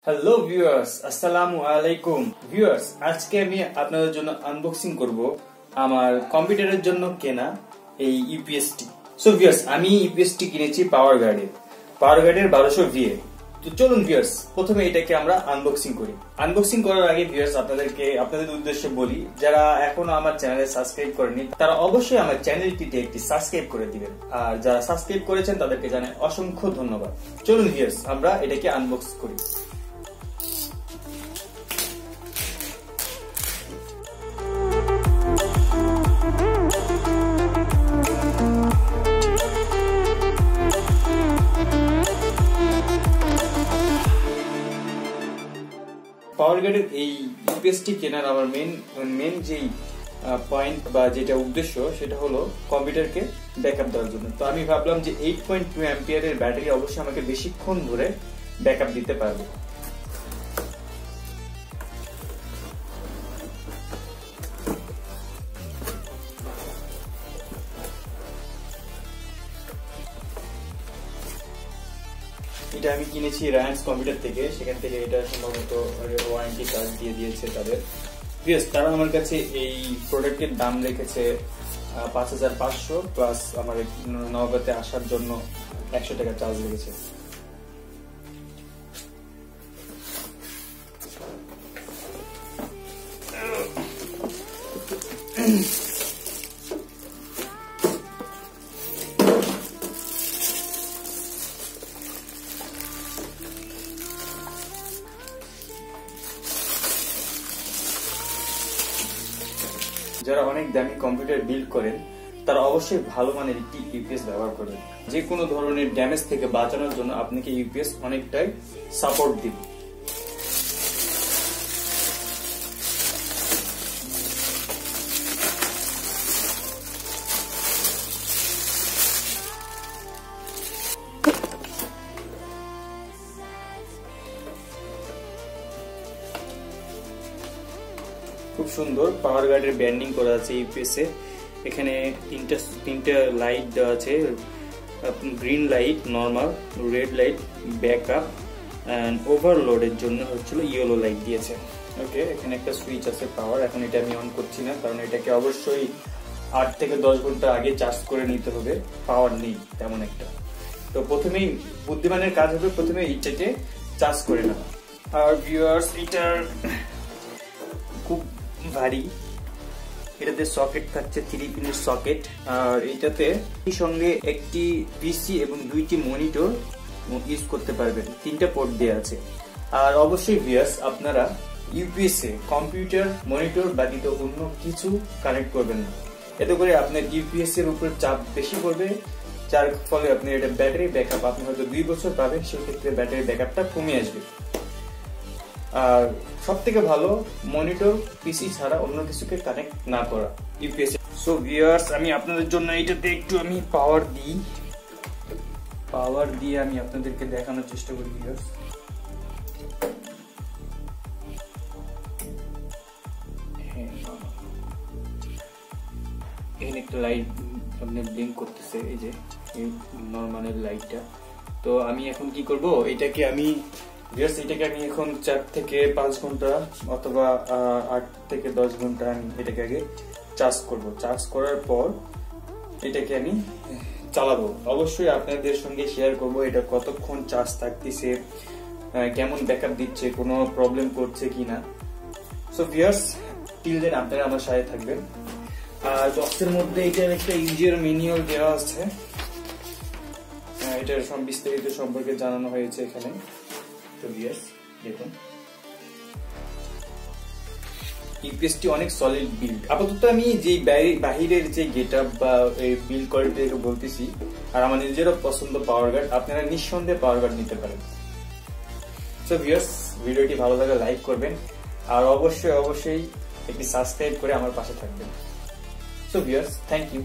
Hello viewers, আসসালামু আলাইকুম। Viewers, আজকে আমি আপনাদের জন্য আনবক্সিং করব আমার কম্পিউটারের জন্য কেনা এই ইউপিএসটি। সো ভিউয়ার্স, আমি ইউপিএসটি কিনেছি পাওয়ার গার্ডের 1200 ভিএ। তো চলুন ভিউয়ার্স, প্রথমে এটাকে আমরা আনবক্সিং করি। আনবক্সিং করার আগে ভিউয়ার্স আপনাদের উদ্দেশ্যে বলি, যারা এখনো আমার চ্যানেলে সাবস্ক্রাইব করেনি তারা অবশ্যই আমার চ্যানেলটিতে একটি সাবস্ক্রাইব করে দিবেন, আর যারা সাবস্ক্রাইব করেছেন তাদেরকে জানাই অসংখ্য ধন্যবাদ। চলুন ভিউয়ার্স, আমরা এটাকে আনবক্স করি। পাওয়ার গার্ডের এই ইউপিএসটি কেনার আমার মেন যেই পয়েন্ট বা যেটা উদ্দেশ্য সেটা হলো কম্পিউটারকে ব্যাকআপ দেওয়ার জন্য। তো আমি ভাবলাম যে 8.2 অ্যাম্পিয়ারের ব্যাটারি অবশ্যই আমাকে বেশিক্ষণ ধরে ব্যাকআপ দিতে পারবে। এটা আমি কিনেছি রায়ান্স কম্পিউটার থেকে, সেখান থেকে এটা সম্ভবত ওয়ারেন্টি কার্ড দিয়ে দিয়েছে তাদের। তারা আমার কাছে এই প্রোডাক্টের দাম রেখেছে 5500 প্লাস আমার নওগাঁতে আসার জন্য 100 টাকা চার্জ লেগেছে। যারা অনেক দামি কম্পিউটার বিল্ড করেন তারা অবশ্যই ভালো মানের একটি ইউপিএস ব্যবহার করবেন। যে কোনো ধরনের ড্যামেজ থেকে বাঁচানোর জন্য আপনাকে ইউপিএস অনেকটাই সাপোর্ট দিবে। খুব সুন্দর পাওয়ার গার্ডের ব্যান্ডিং করা আছে ইউপিএস এ। এখানে তিনটা লাইট দেওয়া আছে, green light normal, red light backup, and ওভারলোডের জন্য হচ্ছিল ইয়েলো লাইট দিয়েছে। ওকে, এখানে একটা সুইচ আছে পাওয়ার। এখন এটা আমি অন করছি না, কারণ এটাকে অবশ্যই 8 থেকে 10 ঘন্টা আগে চার্জ করে নিতে হবে, পাওয়ার নেই তেমন একটা। তো প্রথমেই বুদ্ধিমানের কাজ হবে প্রথমে এইটাকে চার্জ করে নেওয়া। আর ভিউয়ার্স, এটার খুব ভারী, এটাতে সকেট থাকছে 3 পিনের সকেট, আর এটাতে সঙ্গে একটি পিসি এবং 2টি মনিটর ইউজ করতে পারবেন। 3টা পোর্ট দেওয়া আছে। আর অবশ্যই ভিউয়ার্স, আপনারা ইউপিএস এ কম্পিউটার মনিটর ব্যতীত অন্য কিছু কানেক্ট করবেন না, এতে করে আপনার ইউপিএস এর উপর চাপ বেশি পড়বে, যার ফলে আপনি এটা ব্যাটারি ব্যাকআপ আপনি হয়তো 2 বছর পাবেন, সেক্ষেত্রে ব্যাটারি ব্যাকআপটা কমে আসবে। আর সব থেকে ভালো মনিটর পিসি ছাড়া অন্য কিছুকে কানেক্ট না করা ইউপিএস। সো ভিউয়ার্স, আমি আপনাদের জন্য এটাতে একটু আমি পাওয়ার দিয়ে আমি আপনাদেরকে দেখানোর চেষ্টা করি। ভিউয়ার্স, এখানে একটা লাইট আপনার ব্লিঙ্ক করতেছে, এই যে এই নরমালের লাইটটা। তো আমি এখন কি করব, এটাকে আমি এখন 4 থেকে 5 ঘন্টা অথবা 8 থেকে 10 ঘন্টা আমি এটাকে আগে চার্জ করব। চার্জ করার পর এটাকে আমি চালাবো। অবশ্যই আপনাদের সঙ্গে শেয়ার করব এটা কতক্ষণ চার্জ থাকতেছে, কেমন ব্যাকআপ দিচ্ছে, কোনো প্রবলেম করছে কিনা। সো ভিউয়ার্স, টিল দেন আপনারা আমার সাথে থাকবেন। আর বক্সের মধ্যে এটার একটা ইউজার ম্যানুয়াল দেওয়া আছে, এটার বিস্তারিত সম্পর্কে জানানো হয়েছে এখানে। দেখুন, ইউপিএসটি অনেক সলিড বিল্ড। আপাতত আমি যে বাহিরের যে গেটআপ বা বিল্ড কোয়ালিটি বলতেছি, আর আমার নিজেরও পছন্দ পাওয়ার গার্ড, আপনারা নিঃসন্দেহে পাওয়ার গার্ড নিতে পারেন। সো ভিউয়ার্স, ভিডিওটি ভালো লাগলে লাইক করবেন, আর অবশ্যই একটি সাবস্ক্রাইব করে আমার পাশে থাকবেন। So viewers, thank you.